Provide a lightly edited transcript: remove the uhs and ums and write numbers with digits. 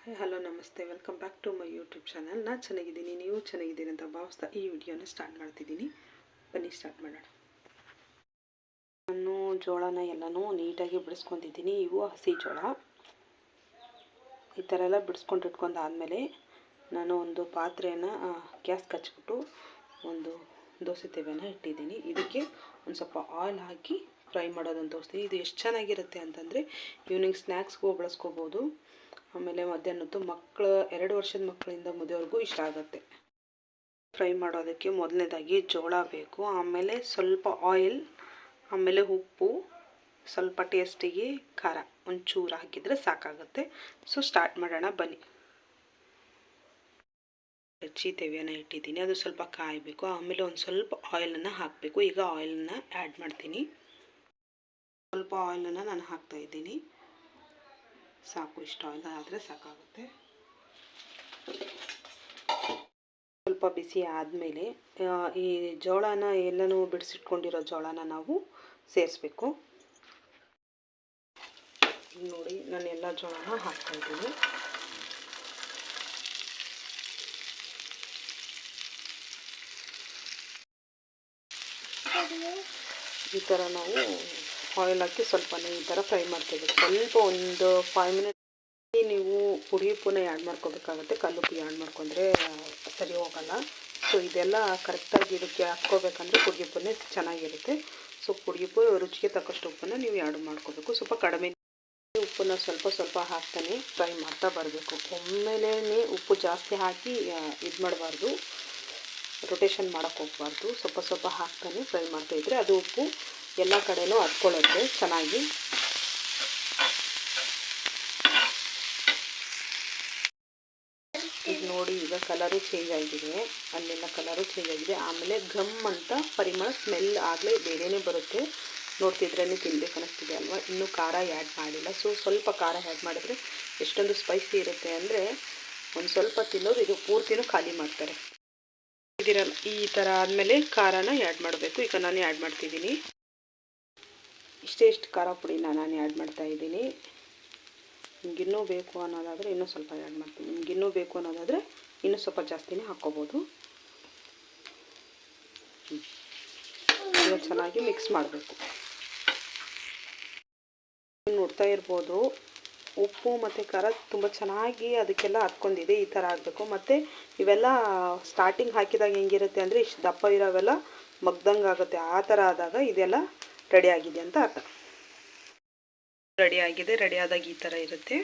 Hi hello ನಮಸ್ತೆ, welcome back to my YouTube channel. ನಾನು ಚೆನ್ನಾಗಿದ್ದೀನಿ, ನೀವು ಚೆನ್ನಾಗಿದ್ದೀನಿ ಅಂತ ಭಾವಿಸ್ತಾ ಈ ವಿಡಿಯೋನ ಸ್ಟಾರ್ಟ್ ಮಾಡ್ತಿದ್ದೀನಿ. ಬನ್ನಿ ಸ್ಟಾರ್ಟ್ ಮಾಡೋಣ. ನಾನು ಜೋಳನ ಎಲ್ಲನೂ ನೀಟಾಗಿ ಬಿಡಿಸ್ಕೊಂಡಿದ್ದೀನಿ. ಇವು ಹಸಿ ಜೋಳ. ಈ ಥರ ಎಲ್ಲ ಬಿಡಿಸ್ಕೊಂಡು ಇಟ್ಕೊಂಡಾದಮೇಲೆ ನಾನು ಒಂದು ಪಾತ್ರೆಯನ್ನು ಗ್ಯಾಸ್ ಹಚ್ಬಿಟ್ಟು ಒಂದು ದೋಸೆ ತವೆನ ಇಟ್ಟಿದ್ದೀನಿ. ಇದಕ್ಕೆ ಒಂದು ಸ್ವಲ್ಪ ಆಯಿಲ್ ಹಾಕಿ ಫ್ರೈ ಮಾಡೋದನ್ನು ತೋರಿಸ್ತೀನಿ. ಇದು ಎಷ್ಟು ಚೆನ್ನಾಗಿರುತ್ತೆ ಅಂತಂದರೆ ಈವ್ನಿಂಗ್ ಸ್ನ್ಯಾಕ್ಸ್ಗೂ ಬಳಸ್ಕೋಬೋದು. ಆಮೇಲೆ ಮಧ್ಯಾಹ್ನದ್ದು ಮಕ್ಕಳು 2 ವರ್ಷದ ಮಕ್ಕಳಿಂದ ಮದುವೆವರೆಗೂ ಇಷ್ಟ ಆಗುತ್ತೆ. ಫ್ರೈ ಮಾಡೋದಕ್ಕೆ ಮೊದಲನೇದಾಗಿ ಜೋಳ ಬೇಕು, ಆಮೇಲೆ ಸ್ವಲ್ಪ ಆಯಿಲ್, ಆಮೇಲೆ ಉಪ್ಪು, ಸ್ವಲ್ಪ ಟೇಸ್ಟಿಗೆ ಖಾರ ಒಂಚೂರು ಹಾಕಿದರೆ ಸಾಕಾಗುತ್ತೆ. ಸೊ ಸ್ಟಾರ್ಟ್ ಮಾಡೋಣ ಬನ್ನಿ. ಹಚ್ಚಿ ತೆವೆಯನ್ನು ಇಟ್ಟಿದ್ದೀನಿ, ಅದು ಸ್ವಲ್ಪ ಕಾಯಬೇಕು. ಆಮೇಲೆ ಒಂದು ಸ್ವಲ್ಪ ಆಯಿಲನ್ನು ಹಾಕಬೇಕು. ಈಗ ಆಯಿಲನ್ನು ಆ್ಯಡ್ ಮಾಡ್ತೀನಿ. ಸ್ವಲ್ಪ ಆಯಿಲನ್ನು ನಾನು ಹಾಕ್ತಾಯಿದ್ದೀನಿ. ಸಾಕು, ಇಷ್ಟು ಆಯಿಲ್ ಆದರೆ ಸಾಕಾಗುತ್ತೆ. ಸ್ವಲ್ಪ ಬಿಸಿ ಆದಮೇಲೆ ಈ ಜೋಳನ ಎಲ್ಲನೂ ಬಿಡಿಸಿಟ್ಕೊಂಡಿರೋ ಜೋಳನ ನಾವು ಸೇರಿಸ್ಬೇಕು. ನೋಡಿ, ನಾನು ಎಲ್ಲ ಜೋಳನ ಹಾಕ್ತಾಯಿದ್ದೀನಿ. ಈ ಥರ ನಾವು ಆಯಿಲ್ ಹಾಕಿ ಸ್ವಲ್ಪನೇ ಈ ಥರ ಫ್ರೈ ಮಾಡ್ತೀವಿ. ಸ್ವಲ್ಪ ಒಂದು 5 ಮಿನಿಟ್ ನೀವು ಪುಡಿ ಉಪ್ಪನ್ನ ಆ್ಯಡ್ ಮಾಡ್ಕೋಬೇಕಾಗುತ್ತೆ. ಕಲ್ಲುಪ್ಪು ಆ್ಯಡ್ ಮಾಡ್ಕೊಂಡ್ರೆ ಸರಿ ಹೋಗಲ್ಲ. ಸೊ ಇದೆಲ್ಲ ಕರೆಕ್ಟಾಗಿ ಇದಕ್ಕೆ ಹಾಕ್ಕೋಬೇಕಂದ್ರೆ ಪುಡಿ ಉಪ್ಪನ್ನೇ ಚೆನ್ನಾಗಿರುತ್ತೆ. ಸೊ ಪುಡಿ ಉಪ್ಪು ರುಚಿಗೆ ತಕ್ಕಷ್ಟು ಉಪ್ಪನ್ನು ನೀವು ಆ್ಯಡ್ ಮಾಡ್ಕೋಬೇಕು. ಸ್ವಲ್ಪ ಕಡಿಮೆ ಉಪ್ಪನ್ನು ಸ್ವಲ್ಪ ಹಾಕ್ತಾನೆ ಫ್ರೈ ಮಾಡ್ತಾ ಬರಬೇಕು. ಒಮ್ಮೆಲೇ ಉಪ್ಪು ಜಾಸ್ತಿ ಹಾಕಿ ಇದು ಮಾಡಬಾರ್ದು, ರೊಟೇಷನ್ ಮಾಡೋಕ್ಕೆ ಹೋಗಬಾರ್ದು. ಸ್ವಲ್ಪ ಹಾಕ್ತಾನೆ ಫ್ರೈ ಮಾಡ್ತಾಯಿದ್ರೆ ಅದು ಉಪ್ಪು ಎಲ್ಲ ಕಡೆಯೂ ಹತ್ಕೊಳ್ಳುತ್ತೆ ಚೆನ್ನಾಗಿ. ಈಗ ನೋಡಿ, ಈಗ ಕಲರು ಚೇಂಜ್ ಆಗಿದೆ, ಅಲ್ಲೆಲ್ಲ ಕಲರು ಚೇಂಜ್ ಆಗಿದೆ. ಆಮೇಲೆ ಘಮ್ ಅಂತ ಪರಿಮಳ ಸ್ಮೆಲ್ ಆಗಲೇ ಬೇರೆಯೇ ಬರುತ್ತೆ. ನೋಡ್ತಿದ್ರೇ ತಿನ್ಬೇಕು ಅನ್ನಿಸ್ತಿದೆ ಅಲ್ವಾ. ಇನ್ನೂ ಖಾರ ಆ್ಯಡ್ ಮಾಡಿಲ್ಲ. ಸೊ ಸ್ವಲ್ಪ ಖಾರ ಆ್ಯಡ್ ಮಾಡಿದ್ರೆ ಎಷ್ಟೊಂದು ಸ್ಪೈಸಿ ಇರುತ್ತೆ ಅಂದರೆ ಒಂದು ಸ್ವಲ್ಪ ತಿನ್ನೋರು ಇದು ಪೂರ್ತಿನೂ ಖಾಲಿ ಮಾಡ್ತಾರೆ. ಇದಿರಲ್ಲ, ಈ ಥರ ಆದಮೇಲೆ ಖಾರನ ಆ್ಯಡ್ ಮಾಡಬೇಕು. ಈಗ ನಾನು ಆ್ಯಡ್ ಮಾಡ್ತಿದ್ದೀನಿ. ಇಷ್ಟು ಖಾರ ಪುಡಿನ ನಾನು ಆ್ಯಡ್ ಮಾಡ್ತಾಯಿದ್ದೀನಿ. ನಿಮಗಿನ್ನೂ ಬೇಕು ಅನ್ನೋದಾದರೆ ಇನ್ನೂ ಸ್ವಲ್ಪ ಆ್ಯಡ್ ಮಾಡ್ತೀನಿ. ನಿಮಗಿನ್ನೂ ಬೇಕು ಅನ್ನೋದಾದರೆ ಇನ್ನೂ ಸ್ವಲ್ಪ ಜಾಸ್ತಿನೇ ಹಾಕ್ಕೋಬೋದು. ಈಗ ಚೆನ್ನಾಗಿ ಮಿಕ್ಸ್ ಮಾಡಬೇಕು. ನೋಡ್ತಾ ಇರ್ಬೋದು, ಉಪ್ಪು ಮತ್ತು ಖಾರ ತುಂಬ ಚೆನ್ನಾಗಿ ಅದಕ್ಕೆಲ್ಲ ಹತ್ಕೊಂಡಿದೆ. ಈ ಥರ ಆಗಬೇಕು. ಮತ್ತು ಇವೆಲ್ಲ ಸ್ಟಾರ್ಟಿಂಗ್ ಹಾಕಿದಾಗ ಹೆಂಗಿರುತ್ತೆ ಅಂದರೆ ಇಷ್ಟು ದಪ್ಪ ಇರೋವೆಲ್ಲ ಮಗ್ದಂಗೆ ಆಗುತ್ತೆ. ಆ ಥರ ಆದಾಗ ಇದೆಲ್ಲ ರೆಡಿ ಆಗಿದೆ ಅಂತ ಅರ್ಥ. ರೆಡಿ ಆಗಿದೆ. ರೆಡಿ ಆದಾಗ ಈ ಥರ ಇರುತ್ತೆ.